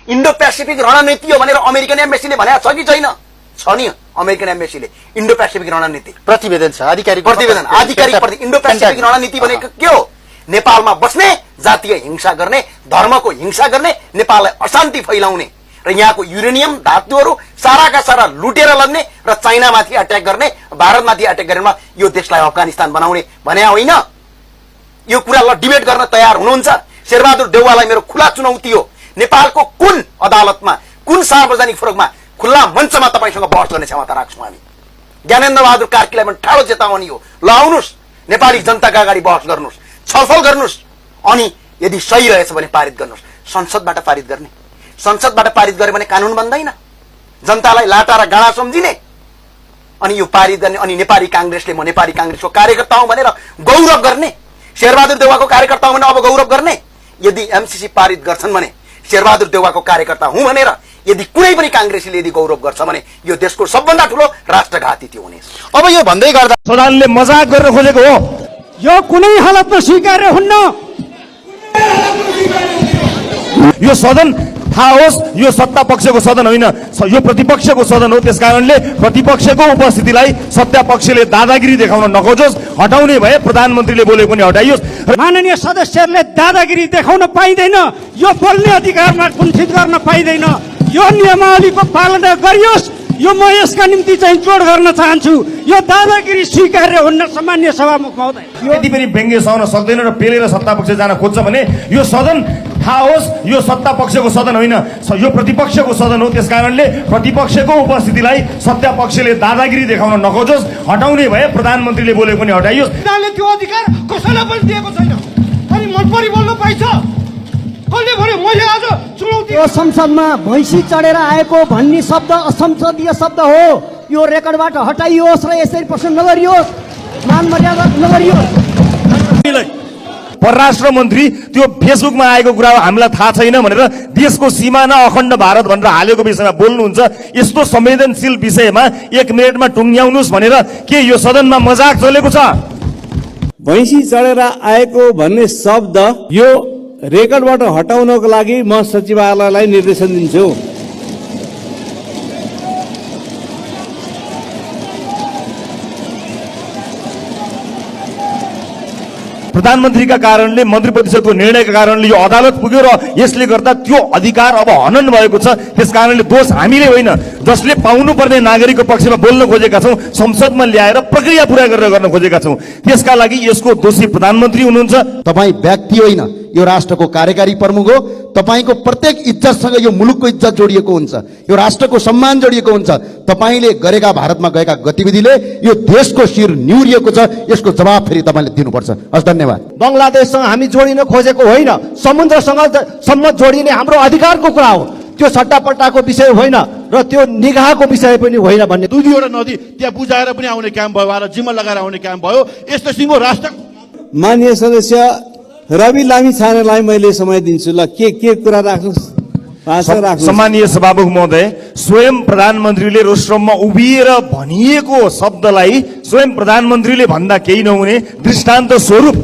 Indo Pacific रणनीति हो भनेर अमेरिकन एम्बेसीले भनेको छ कि छैन? छ नि अमेरिकन एम्बेसीले इन्डो पेसिफिक रणनीति प्रतिवेदन छ, आधिकारिक प्रतिवेदन। आधिकारिक इन्डो पेसिफिक रणनीति भनेको के हो? नेपालमा बस्ने, जातीय हिंसा गर्ने, धर्मको हिंसा गर्ने, नेपाललाई अशान्ति फैलाउने र यहाँको युरेनियम धातुहरू साराका सारा लुटेर लग्ने र चाइनामाथि अट्याक गर्ने, भारतमाथि अट्याक गरेमा यो देशलाई अफगानिस्तान बनाउने भने होइन। यो कुरालाई डिबेट गर्न तयार हुनुहुन्छ? शेरबहादुर देउवालाई मेरो खुला चुनौती हो, नेपालको कुन अदालतमा, कुन सार्वजनिक फोरममा, खुल्ला मञ्चमा तपाईसँग बहस गर्ने क्षमता राख्छौँ हामी? ज्ञानेन्द्र बहादुर कार्कीलाई पनि ठाडो चेतावनी हो, ल आउनुहोस्, नेपाली जनताका अगाडि बहस गर्नुहोस्, छलफल गर्नुहोस्, अनि यदि सही रहेछ भने पारित गर्नुहोस्। संसदबाट पारित गर्ने, संसदबाट पारित गरे भने कानून बन्दैन? जनतालाई लाटा र गाडा सम्झिने अनि यो पारित गर्ने, अनि नेपाली कांग्रेसले म नेपाली कांग्रेसको कार्यकर्ता हुँ भनेर गौरव गर्ने, शेरबहादुर देउवाको कार्यकर्ता हुँ भने अब गौरव गर्ने। यदि एमसीसी पारित गर्छन् भने शेरबहादुर देउवाको कार्यकर्ता हुँ भनेर यदि कुनै पनि कांग्रेसीले यदि गौरव गर्छ भने यो देशको सबभन्दा ठूलो राष्ट्रघाती त्यो हुनेछ। अब यो भन्दै गर्दा सदनले मजाक गर्न खोजेको हो, यो कुनै हालतमा स्वीकार्य हुन्न। यो सदन थाहा होस्, यो सत्ता पक्षको सदन होइन, यो प्रतिपक्षको सदन हो। त्यसकारणले प्रतिपक्षको उपस्थितिलाई सत्ता पक्षले दादागिरी देखाउन नखोजोस्, हटाउने भए प्रधानमन्त्रीले बोलेको पनि हटाइयोस्। माननीय सदस्यहरूले दादागिरी देखाउन पाइँदैन, यो बोल्ने अधिकारमा कुण्ठित गर्न पाइँदैन। यो नियमावलीको पालना गरियोस्। यो म यसका निम्ति चाहिँ जोड गर्न चाहन्छु, यो दादागिरी स्वीकार्य हुन्न। सामान्य सभामुख महोदय, यति पनि व्यङ्ग्य सहन सक्दैन र पेलेर सत्ता पक्ष जान खोज्छ भने यो सदन थाहा होस्, यो सत्ता पक्षको सदन होइन, यो प्रतिपक्षको सदन हो। त्यसकारणले प्रतिपक्षको उपस्थितिलाई सत्ता पक्षले दादागिरी देखाउन नखोजोस्, हटाउने भए प्रधानमन्त्रीले बोलेको पनि हटाइयोस्। त्यो अधिकार कसैलाई पनि दिएको छैन, अनि मन परि बोल्न पाइन्छ। कसले भन्यो मैले आज चुनौती? यो संसदमा भैँसी चढेर आएको भन्ने शब्द असंसदीय शब्द हो, यो रेकर्डबाट हटाइयोस् र यसरी प्रश्न नगरियोस्, मान मर्यादा नगरियोस्। परराष्ट्र मन्त्री त्यो फेसबुकमा आएको कुरा हामीलाई थाहा छैन भनेर देशको सिमाना अखण्ड भारत भनेर हालेको विषयमा बोल्नुहुन्छ। यस्तो संवेदनशील विषयमा 1 मिनेटमा टुङ्ग्याउनुहोस् भनेर के यो सदनमा मजाक चलेको छ? भैँसी चढेर आएको भन्ने शब्द यो रेकर्डबाट हटाउनको लागि म सचिवालयलाई निर्देशन दिन्छु। प्रधानमन्त्रीका कारणले, मन्त्री परिषदको निर्णयका कारणले यो अदालत पुग्यो र यसले गर्दा त्यो अधिकार अब हनन भएको छ। त्यसकारणले दोष हामीले होइन, जसले पाउनुपर्ने नागरिकको पक्षमा बोल्न खोजेका छौँ, संसदमा ल्याएर प्रक्रिया पूरा गरेर गर्न खोजेका छौँ। त्यसका लागि यसको दोषी प्रधानमन्त्री हुनुहुन्छ। तपाईँ व्यक्ति होइन, यो राष्ट्रको कार्यकारी प्रमुख हो। तपाईको प्रत्येक इज्जतसँग यो मुलुकको इज्जत जोडिएको हुन्छ, यो राष्ट्रको सम्मान जोडिएको हुन्छ। तपाईले गरेका भारतमा गएका गतिविधिले यो देशको शिर निहुरिएको छ, यसको जवाब फेरि तपाईले दिनुपर्छ। हस्, धन्यवाद। बङ्गलादेशसँग हामी जोडिन खोजेको होइन, समुद्रसँग सम्म जोडिने हाम्रो अधिकारको कुरा हो। त्यो सट्टापट्टाको विषय होइन र त्यो निगाहको विषय पनि होइन भन्ने। 2-2 नदी त्यहाँ बुझाएर पनि आउने काम भयो, र जिम्मा लगाएर आउने काम भयो। यस्तो सिङ्गो राष्ट्र। माननीय सदस्य रवि लामी छानेलाई मैले समय दिन्छु। ल के कुरा राख्नुहोस्। सम्मानीय सभामुख महोदय, स्वयं प्रधानमन्त्रीले रोस्ट्रममा उभिएर भनिएको शब्दलाई स्वयं प्रधानमन्त्रीले भन्दा केही नहुने दृष्टान्त स्वरूप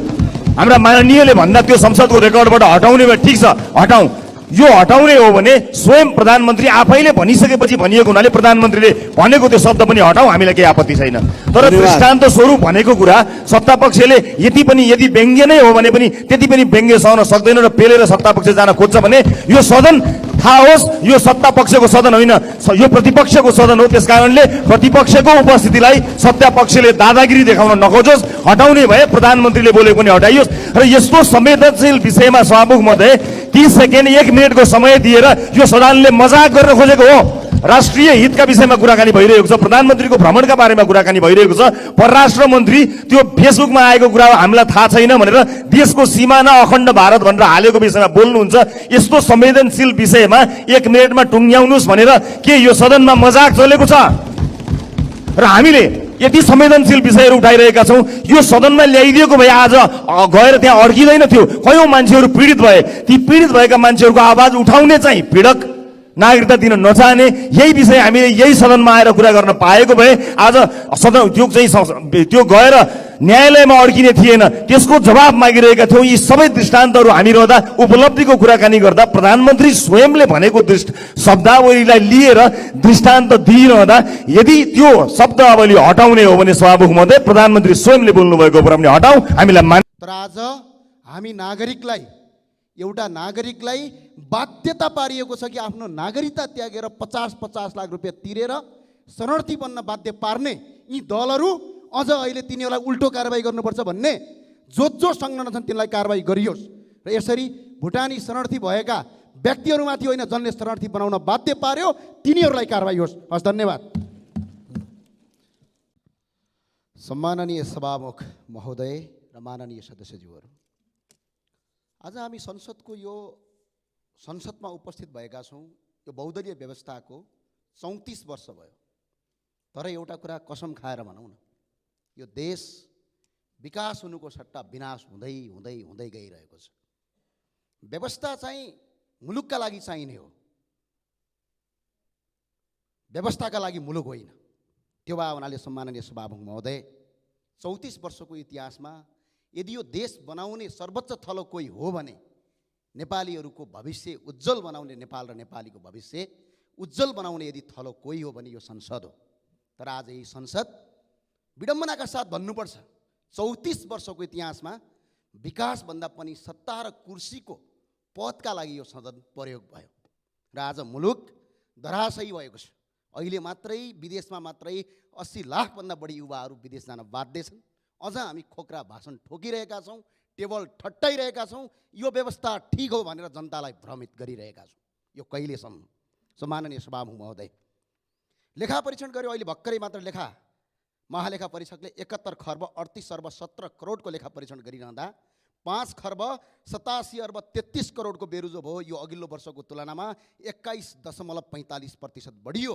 हाम्रा माननीयले भन्दा त्यो संसदको रेकर्डबाट हटाउने भए ठिक छ, हटाउँ। यो हटाउने हो भने स्वयं प्रधानमन्त्री आफैले भनिसकेपछि भनिएको हुनाले प्रधानमन्त्रीले भनेको त्यो शब्द पनि हटाउँ, हामीलाई केही आपत्ति छैन। तर दृष्टान्त स्वरूप भनेको कुरा सत्ता पक्षले यदि व्यङ्ग्य नै हो भने पनि त्यति पनि व्यङ्ग्य सहन सक्दैन र पेलेर सत्ता पक्ष जान खोज्छ भने यो सदन थाहा होस्, यो सत्ता पक्षको सदन होइन, यो प्रतिपक्षको सदन हो। त्यसकारणले प्रतिपक्षको उपस्थितिलाई सत्ता पक्षले दादागिरी देखाउन नखोजोस्, हटाउने भए प्रधानमन्त्रीले बोलेको पनि हटाइयोस्। र यस्तो संवेदनशील विषयमा सभामुख महोदय 30 सेकेन्ड 1 मिनेटको समय दिएर यो सदनले मजाक गर्न खोजेको हो। राष्ट्रिय हितका विषयमा कुराकानी भइरहेको छ, प्रधानमन्त्रीको भ्रमणका बारेमा कुराकानी भइरहेको छ। परराष्ट्र मन्त्री त्यो फेसबुकमा आएको कुरा हामीलाई थाहा छैन भनेर देशको सिमाना अखण्ड भारत भनेर हालेको विषयमा बोल्नुहुन्छ। यस्तो संवेदनशील विषयमा 1 मिनेटमा टुङ्ग्याउनुहोस् भनेर के यो सदनमा मजाक चलेको छ? र हामीले यति संवेदनशील विषयहरू उठाइरहेका छौँ, यो सदनमा ल्याइदिएको भए आज गएर त्यहाँ अड्किँदैन थियो। कयौँ मान्छेहरू पीडित भए, ती पीडित भएका मान्छेहरूको आवाज उठाउने चाहिँ पीडक नागरिकता दिन नचाहने यही विषय हामीले यही सदनमा आएर कुरा गर्न पाएको भए आज सदन त्यो गएर न्यायालयमा अड्किने थिएन। त्यसको जवाब मागिरहेका थियौँ। यी सबै दृष्टान्तहरू हामी रहँदा उपलब्धिको कुराकानी गर्दा प्रधानमन्त्री स्वयंले भनेको शब्दावलीलाई लिएर दृष्टान्त दिइरहँदा यदि त्यो शब्दावली हटाउने हो भने सभामुख महोदय प्रधानमन्त्री स्वयंले बोल्नुभएको कुरा पनि हटाऊ, हामीलाई मान। तर आज हामी नागरिकलाई एउटा नागरिकलाई बाध्यता पारिएको छ कि आफ्नो नागरिकता त्यागेर 50-50 लाख रुपियाँ तिरेर शरणार्थी बन्न बाध्य पार्ने यी दलहरू अझ अहिले तिनीहरूलाई उल्टो कारबाही गर्नुपर्छ भन्ने जो संलग्न छन् तिनलाई कारबाही गरियोस् र यसरी भुटानी शरणार्थी भएका व्यक्तिहरूमाथि होइन जसले शरणार्थी बनाउन बाध्य पार्यो तिनीहरूलाई कारबाही होस्। हस्, धन्यवाद। सम्माननीय सभामुख महोदय र माननीय सदस्यज्यूहरू, आज हामी संसदमा उपस्थित भएका छौँ। यो बहुदलीय व्यवस्थाको 34 वर्ष भयो। तर एउटा कुरा कसम खाएर भनौँ न, यो देश विकास हुनुको सट्टा विनाश हुँदै हुँदै हुँदै गइरहेको छ। व्यवस्था चाहिँ मुलुकका लागि चाहिने हो, व्यवस्थाका लागि मुलुक होइन। त्यो भए हुनाले सम्माननीय सभामुख महोदय, 34 वर्षको इतिहासमा यदि यो देश बनाउने सर्वोच्च थलो कोही हो भने नेपालीहरूको भविष्य उज्जवल बनाउने, नेपाल र नेपालीको भविष्य उज्जवल बनाउने यदि थलो कोही हो भने यो संसद हो। तर आज यही संसद विडम्बनाका साथ भन्नुपर्छ 34 वर्षको इतिहासमा विकासभन्दा पनि सत्ता र कुर्सीको पदका लागि यो सदन प्रयोग भयो र आज मुलुक धराशयी भएको छ। अहिले मात्रै विदेशमा मात्रै 80 लाखभन्दा बढी युवाहरू विदेश जान बाध्य छन्। अझ हामी खोक्रा भाषण ठोकिरहेका छौँ, टेबल ठट्टाइरहेका छौँ, यो व्यवस्था ठिक हो भनेर जनतालाई भ्रमित गरिरहेका छौँ। यो कहिलेसम्म? सम्माननीय सभामुख महोदय, लेखा परीक्षण गर्यो अहिले भर्खरै मात्र महालेखा परीक्षकले 71 खर्ब 38 अर्ब 17 करोडको लेखा परीक्षण गरिरहँदा 5 खर्ब 87 अर्ब 33 करोडको बेरुजो भयो। यो अघिल्लो वर्षको तुलनामा 21.45% बढियो।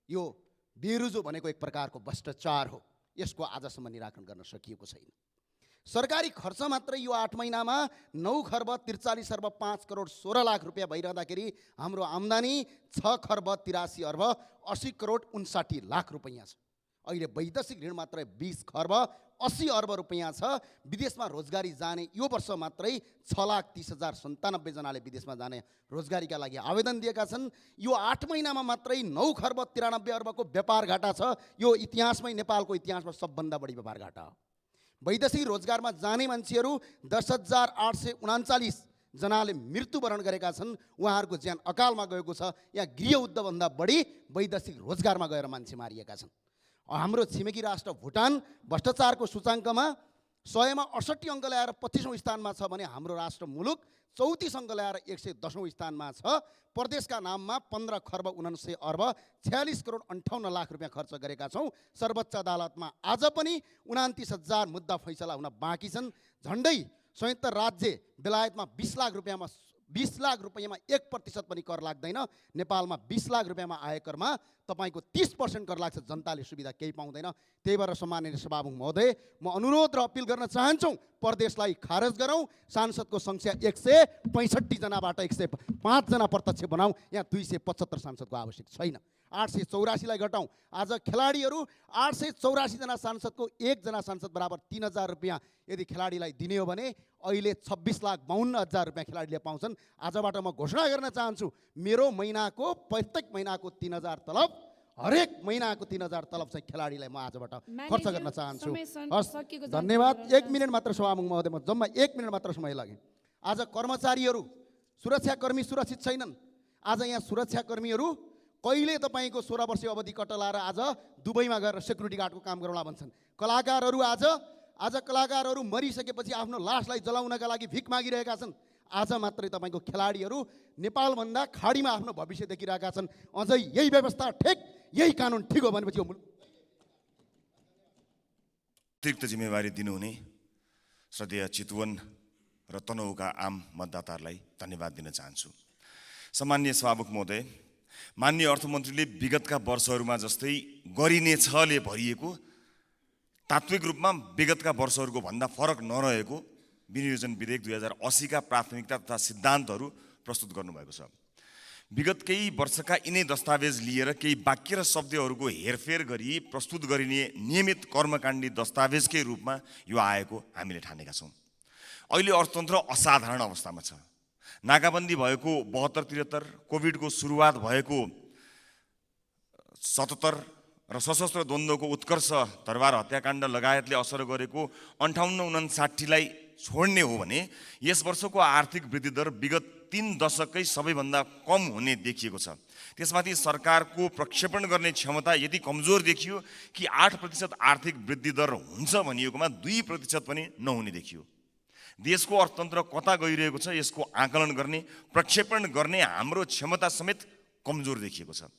यो बेरुजो भनेको एक प्रकारको भ्रष्टाचार हो। यसको आजसम्म निराकरण गर्न सकिएको छैन। सरकारी खर्च मात्रै यो 8 महिनामा 9 खर्ब 43 अर्ब 5 करोड 16 लाख रुपियाँ भइरहँदाखेरि हाम्रो आम्दानी 6 खर्ब 83 अर्ब 80 करोड 59 लाख रुपियाँ छ। अहिले वैदेशिक ऋण मात्रै 20 खर्ब 80 अर्ब रुपियाँ छ। विदेशमा रोजगारी जाने यो वर्ष मात्रै 6,30,097 जनाले विदेशमा जाने रोजगारीका लागि आवेदन दिएका छन्। यो 8 महिनामा मात्रै 9 खर्ब 93 अर्बको व्यापार घाटा छ। यो इतिहासमै नेपालको इतिहासमा सबभन्दा बढी व्यापार घाटा हो। वैदेशिक रोजगारमा जाने मान्छेहरू 10,839 जनाले मृत्युवरण गरेका छन्। उहाँहरूको ज्यान अकालमा गएको छ। यहाँ गृहयुद्धभन्दा बढी वैदेशिक रोजगारमा गएर मान्छे मारिएका छन्। हाम्रो छिमेकी राष्ट्र भुटान भ्रष्टाचारको सूचाङ्कमा 100मा 68 अङ्क ल्याएर 25औं स्थानमा छ भने हाम्रो राष्ट्र मुलुक 34 अङ्क ल्याएर 110औं स्थानमा छ। प्रदेशका नाममा 15 खर्ब 99 अर्ब 46 करोड 58 लाख रुपियाँ खर्च गरेका छौँ। सर्वोच्च अदालतमा आज पनि 29,000 मुद्दा फैसला हुन बाँकी छन्। झन्डै संयुक्त राज्य बेलायतमा 20 लाख रुपियाँमा 1% पनि कर लाग्दैन। नेपालमा 20 लाख रुपियाँमा आयकरमा तपाईको 30% कर लाग्छ। जनताले सुविधा केही पाउँदैन। त्यही भएर सम्माननीय सभामुख महोदय, म अनुरोध र अपिल गर्न चाहन्छौँ, प्रदेशलाई खारेज गरौँ। सांसदको संख्या 165 जनाबाट 105 जना प्रत्यक्ष बनाऊ। यहाँ 275 सांसदको आवश्यक छैन। 884 लाई घटाउँ। आज खेलाडीहरू 884 जना सांसदको 1 जना सांसद बराबर 3,000 रुपियाँ यदि खेलाडीलाई दिने हो भने अहिले 26,52,000 रुपियाँ खेलाडीले पाउँछन्। आजबाट म घोषणा गर्न चाहन्छु, मेरो महिनाको प्रत्येक महिनाको 3,000 तलब, हरेक महिनाको 3,000 तलब चाहिँ खेलाडीलाई म आजबाट खर्च गर्न चाहन्छु। हस्, धन्यवाद। 1 मिनट मात्र सभामुख महोदय, म जम्मा 1 मिनट मात्र समय लाग्यो। आज कर्मचारीहरू, सुरक्षाकर्मी सुरक्षित छैनन्। आज यहाँ सुरक्षाकर्मीहरू कहिले तपाईँको 16 वर्षीय अवधि कटलाएर आज दुबईमा गएर सेक्युरिटी गार्डको काम गरौँला भन्छन्। कलाकारहरू आज कलाकारहरू मरिसकेपछि आफ्नो लासलाई जलाउनका लागि भिख मागिरहेका छन्। आज मात्रै तपाईँको खेलाडीहरू नेपालभन्दा खाडीमा आफ्नो भविष्य देखिरहेका छन्। अझै यही व्यवस्था ठिक, यही कानुन ठिक हो भनेपछि अतिरिक्त जिम्मेवारी दिनुहुने श्रद्धेय चितवन र तनहुका आम मतदाताहरूलाई धन्यवाद दिन चाहन्छु। सम्माननीय सभामुख महोदय, माननीय अर्थमन्त्रीले विगतका वर्षहरूमा जस्तै गरिनेछले भरिएको तात्विक रूपमा विगतका वर्षहरूको भन्दा फरक नरहेको विनियोजन विधेयक 2080 का प्राथमिकता तथा सिद्धान्तहरू प्रस्तुत गर्नुभएको छ। विगत केही वर्षका यिनै दस्तावेज लिएर केही वाक्य र शब्दहरूको हेरफेर गरी प्रस्तुत गरिने नियमित कर्मकाण्डी दस्तावेजकै रूपमा यो आएको हामीले ठानेका छौँ। अहिले अर्थतन्त्र असाधारण अवस्थामा छ। नाकाबन्दी भएको 72-73, कोभिडको सुरुवात भएको 77 र सशस्त्र द्वन्द्वको उत्कर्ष, दरबार हत्याकाण्ड लगायतले असर गरेको 58-59लाई छोड्ने हो भने यस वर्षको आर्थिक वृद्धि दर विगत 3 दशकै सबैभन्दा कम हुने देखिएको छ। त्यसमाथि सरकारको प्रक्षेपण गर्ने क्षमता यति कमजोर देखियो कि 8% आर्थिक वृद्धि दर हुन्छ भनिएकोमा 2% पनि नहुने देखियो। देशको अर्थतन्त्र कता गइरहेको छ यसको आकलन गर्ने, प्रक्षेपण गर्ने हाम्रो क्षमता समेत कमजोर देखिएको छ।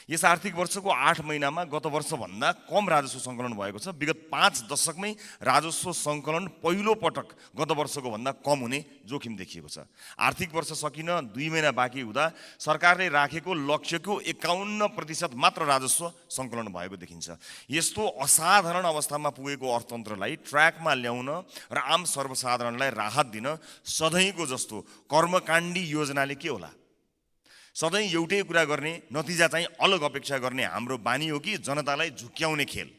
यस आर्थिक वर्षको 8 महिनामा गत वर्षभन्दा कम राजस्व सङ्कलन भएको छ। विगत 5 दशकमै राजस्व सङ्कलन पहिलो पटक गत वर्षको भन्दा कम हुने जोखिम देखिएको छ। आर्थिक वर्ष सकिन 2 महिना बाँकी हुँदा सरकारले राखेको लक्ष्यको 51% मात्र राजस्व सङ्कलन भएको देखिन्छ। यस्तो असाधारण अवस्थामा पुगेको अर्थतन्त्रलाई ट्र्याकमा ल्याउन र आम सर्वसाधारणलाई राहत दिन सधैँको जस्तो कर्मकाण्डी योजनाले के होला? सधैँ एउटै कुरा गर्ने, नतिजा चाहिँ अलग अपेक्षा गर्ने हाम्रो बानी हो कि जनतालाई झुक्क्याउने खेल?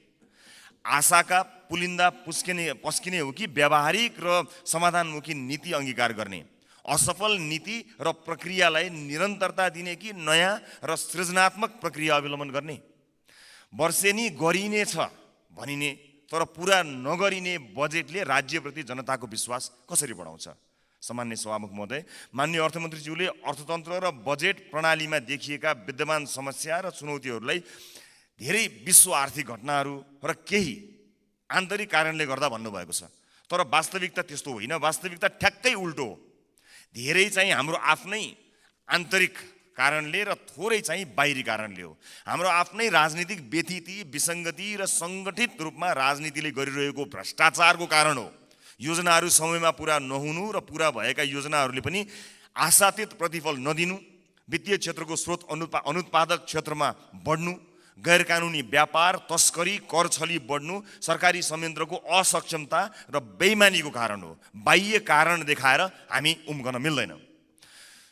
आशाका पुलिन्दा पस्किने हो कि व्यावहारिक र समाधानमुखी नीति अङ्गीकार गर्ने? असफल नीति र प्रक्रियालाई निरन्तरता दिने कि नयाँ र सृजनात्मक प्रक्रिया अवलम्बन गर्ने? वर्षेनी गरिनेछ भनिने तर पुरा नगरिने बजेटले राज्यप्रति जनताको विश्वास कसरी बढाउँछ? सम्माननीय सभामुख महोदय, माननीय अर्थमन्त्रीज्यूले अर्थतन्त्र र बजेट प्रणालीमा देखिएका विद्यमान समस्या र चुनौतीहरूलाई धेरै विश्व आर्थिक घटनाहरू र केही आन्तरिक कारणले गर्दा भन्नुभएको छ। तर वास्तविकता त्यस्तो होइन। वास्तविकता ठ्याक्कै उल्टो हो। धेरै चाहिँ हाम्रो आफ्नै आन्तरिक कारणले र थोरै चाहिँ बाहिरी कारणले हो। हाम्रो आफ्नै राजनीतिक व्यथिति, विसङ्गति र सङ्गठित रूपमा राजनीतिले गरिरहेको भ्रष्टाचारको कारण हो। योजनाहरू समयमा पुरा नहुनु र पुरा भएका योजनाहरूले पनि आशातीत प्रतिफल नदिनु, वित्तीय क्षेत्रको स्रोत अनुत्पादक क्षेत्रमा बढ्नु, गैरकानुनी व्यापार, तस्करी, कर छली बढ्नु सरकारी संयन्त्रको असक्षमता र बेइमानीको कारण हो। बाह्य कारण देखाएर हामी उम्कन मिल्दैन।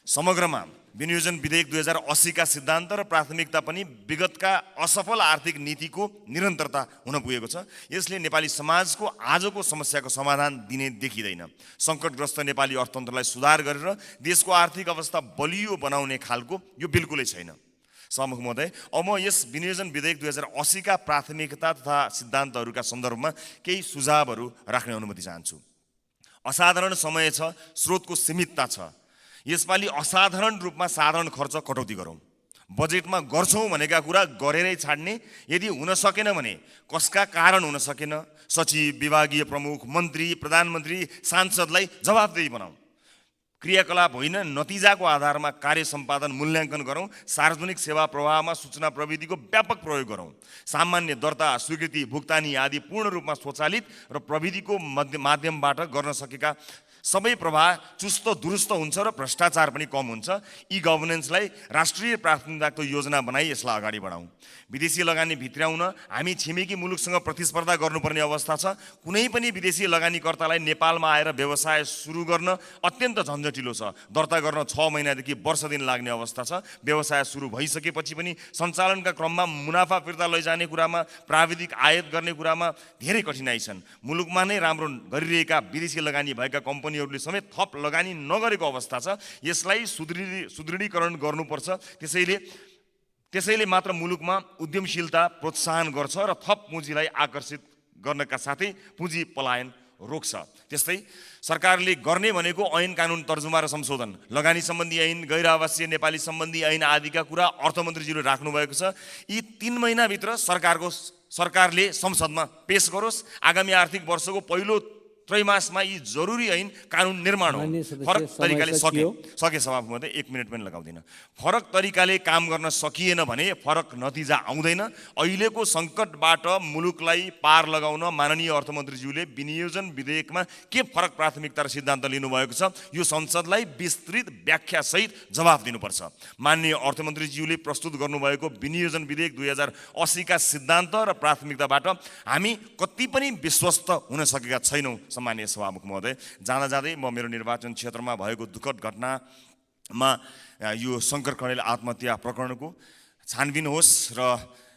समग्रमा विनियोजन विधेयक 2080 का सिद्धान्त र प्राथमिकता पनि विगतका असफल आर्थिक नीतिको निरन्तरता हुन पुगेको छ। यसले नेपाली समाजको आजको समस्याको समाधान दिने देखिँदैन। सङ्कटग्रस्त नेपाली अर्थतन्त्रलाई सुधार गरेर देशको आर्थिक अवस्था बलियो बनाउने खालको यो बिल्कुलै छैन। सभामुख महोदय, अब म यस विनियोजन विधेयक 2080 का प्राथमिकता तथा सिद्धान्तहरूका सन्दर्भमा केही सुझावहरू राख्ने अनुमति चाहन्छु। असाधारण समय छ, स्रोतको सीमितता छ। यसपालि असाधारण रूपमा साधारण खर्च कटौती गरौँ। बजेटमा गर्छौँ भनेका कुरा गरेरै छाड्ने, यदि हुन सकेन भने कसका कारण हुन सकेन, सचिव, विभागीय प्रमुख, मन्त्री, प्रधानमन्त्री, सांसदलाई जवाफदेही बनाऊ। क्रियाकलाप होइन, नतिजाको आधारमा कार्य सम्पादन मूल्याङ्कन गरौँ। सार्वजनिक सेवा प्रवाहमा सूचना प्रविधिको व्यापक प्रयोग गरौँ। सामान्य दर्ता, स्वीकृति, भुक्तानी आदि पूर्ण रूपमा स्वचालित र प्रविधिको माध्यमबाट गर्न सकेका सबै प्रवाह चुस्त दुरुस्त हुन्छ र भ्रष्टाचार पनि कम हुन्छ। ई गभर्नेन्सलाई राष्ट्रिय प्राथमिकताको योजना बनाई यसलाई अगाडि बढाउँ। विदेशी लगानी भित्र्याउन हामी छिमेकी मुलुकसँग प्रतिस्पर्धा गर्नुपर्ने अवस्था छ। कुनै पनि विदेशी लगानीकर्तालाई नेपालमा आएर व्यवसाय सुरु गर्न अत्यन्त झन्झटिलो छ। दर्ता गर्न 6 महिनादेखि वर्ष दिन लाग्ने अवस्था छ। व्यवसाय सुरु भइसकेपछि पनि सञ्चालनका क्रममा मुनाफा फिर्ता लैजाने कुरामा, प्राविधिक आयात गर्ने कुरामा धेरै कठिनाइ छन्। मुलुकमा नै राम्रो गरिरहेका विदेशी लगानी भएका कम्पनीहरूले समेत थप लगानी नगरेको अवस्था छ। यसलाई सुदृढीकरण गर्नुपर्छ। त्यसैले मात्र मुलुकमा उद्यमशीलता प्रोत्साहन गर्छ र थप पुँजीलाई आकर्षित गर्नका साथै पुँजी पलायन रोक्छ। त्यस्तै सरकारले गर्ने भनेको ऐन कानुन तर्जुमा र संशोधन, लगानी सम्बन्धी ऐन, गैर आवासीय नेपाली सम्बन्धी ऐन आदिका कुरा अर्थमन्त्रीज्यूले राख्नु भएको छ। यी 3 महिनाभित्र सरकारले संसदमा पेश गरोस्। आगामी आर्थिक वर्षको पहिलो त्रैमासमा यी जरुरी ऐन कानुन निर्माण हो। फरक तरिकाले सके सभामुख महोदय, 1 मिनट पनि लगाउँदिन। फरक तरिकाले काम गर्न सकिएन भने फरक नतिजा आउँदैन। अहिलेको सङ्कटबाट मुलुकलाई पार लगाउन माननीय अर्थमन्त्रीज्यूले विनियोजन विधेयकमा के फरक प्राथमिकता र सिद्धान्त लिनुभएको छ, यो संसदलाई विस्तृत व्याख्यासहित जवाफ दिनुपर्छ। माननीय अर्थमन्त्रीज्यूले प्रस्तुत गर्नुभएको विनियोजन विधेयक 2080 का सिद्धान्त र प्राथमिकताबाट हामी कति पनि विश्वस्त हुन सकेका छैनौँ। सम्मानीय सभामुख महोदय, जाँदा जाँदै म मेरो निर्वाचन क्षेत्रमा भएको दुःखद घटना यो शङ्कर कणेल आत्महत्या प्रकरणको छानबिन होस् र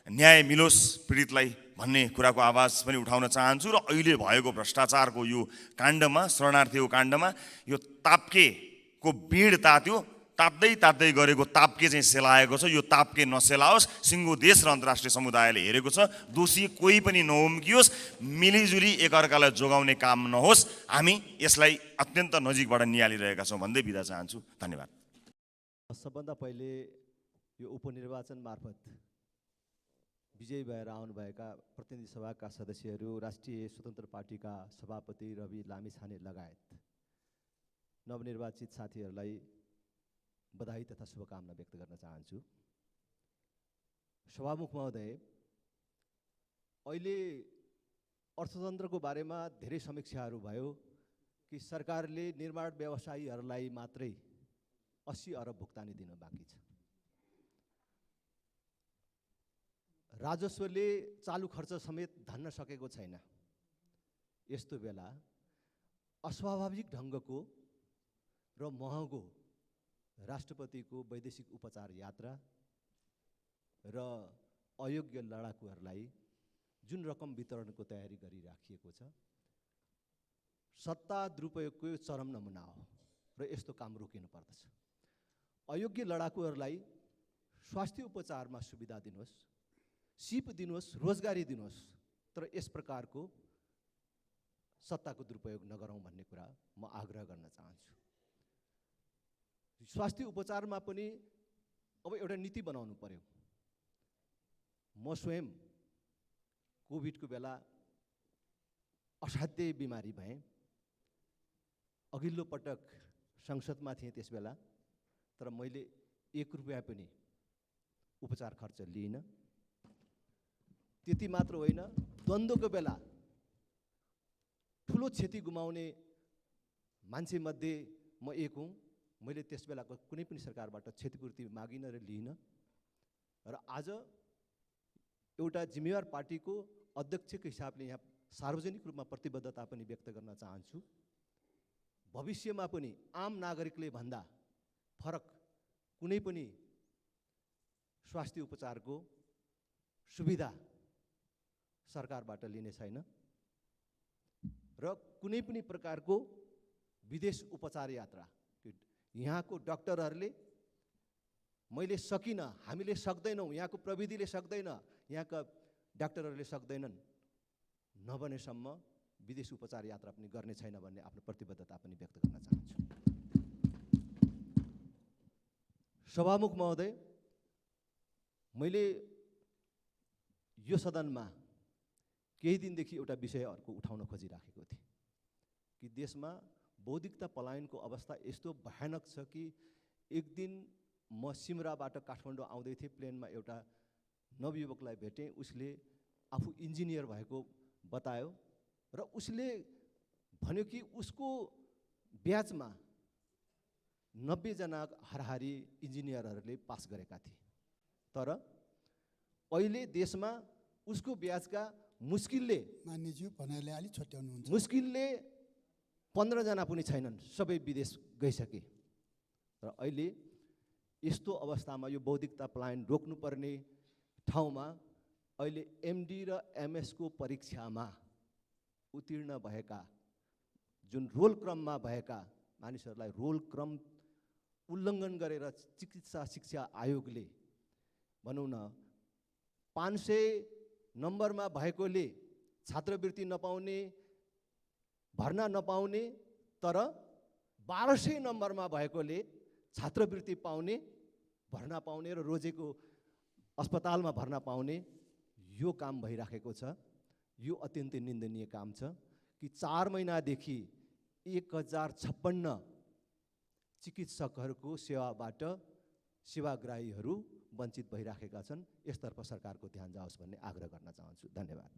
न्याय मिलोस् पीडितलाई भन्ने कुराको आवाज पनि उठाउन चाहन्छु। र अहिले भएको भ्रष्टाचारको यो काण्डमा, शरणार्थीको काण्डमा यो ताप्केको बिँड तात्यो, ताप्दै गरेको ताप्के चाहिँ सेलाएको छ। यो ताप्के नसेलाओस्, सिङ्गो देश र अन्तर्राष्ट्रिय समुदायले हेरेको छ। दोषी कोही पनि नउम्कियोस्, मिलिजुली एकअर्कालाई जोगाउने काम नहोस्। हामी यसलाई अत्यन्त नजिकबाट निहालिरहेका छौँ भन्दै बिदा चाहन्छु। धन्यवाद। सबभन्दा पहिले यो उपनिर्वाचन मार्फत विजयी भएर आउनुभएका प्रतिनिधि सभाका सदस्यहरू, राष्ट्रिय स्वतन्त्र पार्टीका सभापति रवि लामिछाने लगायत नवनिर्वाचित साथीहरूलाई बधाई तथा शुभकामना व्यक्त गर्न चाहन्छु। सभामुख महोदय, अहिले अर्थतन्त्रको बारेमा धेरै समीक्षाहरू भयो कि सरकारले निर्माण व्यवसायीहरूलाई मात्रै 80 अरब भुक्तानी दिन बाँकी छ। राजस्वले चालु खर्च समेत धान्न सकेको छैन। यस्तो बेला अस्वाभाविक ढङ्गको र महँगो राष्ट्रपतिको वैदेशिक उपचार यात्रा र अयोग्य लडाकुहरूलाई जुन रकम वितरणको तयारी गरिराखिएको छ, सत्ता दुरुपयोगको चरम नमुना हो र यस्तो काम रोकिनु पर्दछ। अयोग्य लडाकुहरूलाई स्वास्थ्य उपचारमा सुविधा दिनुहोस्, सिप दिनुहोस्, रोजगारी दिनुहोस्, तर यस प्रकारको सत्ताको दुरुपयोग नगरौँ भन्ने कुरा म आग्रह गर्न चाहन्छु। स्वास्थ्य उपचारमा पनि अब एउटा नीति बनाउनु पर्यो। म स्वयं कोभिडको बेला असाध्यै बिमारी भएँ। अघिल्लो पटक संसदमा थिएँ त्यस बेला, तर मैले 1 रुपियाँ पनि उपचार खर्च लिइनँ। त्यति मात्र होइन, द्वन्द्वको बेला ठुलो क्षति गुमाउने मान्छेमध्ये म एक हुँ। मैले त्यस बेलाको कुनै पनि सरकारबाट क्षतिपूर्ति मागिनँ र लिइनँ। र आज एउटा जिम्मेवार पार्टीको अध्यक्षको हिसाबले यहाँ सार्वजनिक रूपमा प्रतिबद्धता पनि व्यक्त गर्न चाहन्छु। भविष्यमा पनि आम नागरिकले भन्दा फरक कुनै पनि स्वास्थ्य उपचारको सुविधा सरकारबाट लिने छैन र कुनै पनि प्रकारको विदेश उपचार यात्रा यहाँको डाक्टरहरूले मैले सकिनँ, हामीले सक्दैनौँ, यहाँको प्रविधिले सक्दैन, यहाँका डाक्टरहरूले सक्दैनन् नभनेसम्म विदेश उपचार यात्रा पनि गर्ने छैन भन्ने आफ्नो प्रतिबद्धता पनि व्यक्त गर्न चाहन्छु। सभामुख महोदय, मैले यो सदनमा केही दिनदेखि एउटा विषय अर्को उठाउन खोजिराखेको थिएँ कि देशमा बौद्धिकता पलायनको अवस्था यस्तो भयानक छ कि एक दिन म सिमराबाट काठमाडौँ आउँदै थिएँ, प्लेनमा एउटा नवयुवकलाई भेटेँ। उसले आफू इन्जिनियर भएको बतायो र उसले भन्यो कि उसको ब्याचमा 90 जना हाराहारी इन्जिनियरहरूले पास गरेका थिए, तर अहिले देशमा उसको ब्याचका मुस्किलले मान्यज्यू भनाइले अलि छट्याउनुहुन्छ, मुस्किलले 15 जना पनि छैनन्, सबै विदेश गइसके। र अहिले यस्तो अवस्थामा यो बौद्धिकता पलायन रोक्नुपर्ने ठाउँमा अहिले एमडी र एमएसको परीक्षामा उत्तीर्ण भएका, जुन रोल क्रममा भएका मानिसहरूलाई रोल क्रम उल्लङ्घन गरेर चिकित्सा शिक्षा आयोगले भनौँ न 500 नम्बरमा भएकोले छात्रवृत्ति नपाउने, भर्ना नपाउने, तर 1200 नम्बरमा भएकोले छात्रवृत्ति पाउने, भर्ना पाउने र रोजेको अस्पतालमा भर्ना पाउने यो काम भइराखेको छ। यो अत्यन्तै निन्दनीय काम छ कि 4 महिनादेखि 1056 चिकित्सकहरूको सेवाबाट सेवाग्राहीहरू वञ्चित भइराखेका छन्। यसतर्फ सरकारको ध्यान जाओस् भन्ने आग्रह गर्न चाहन्छु। धन्यवाद।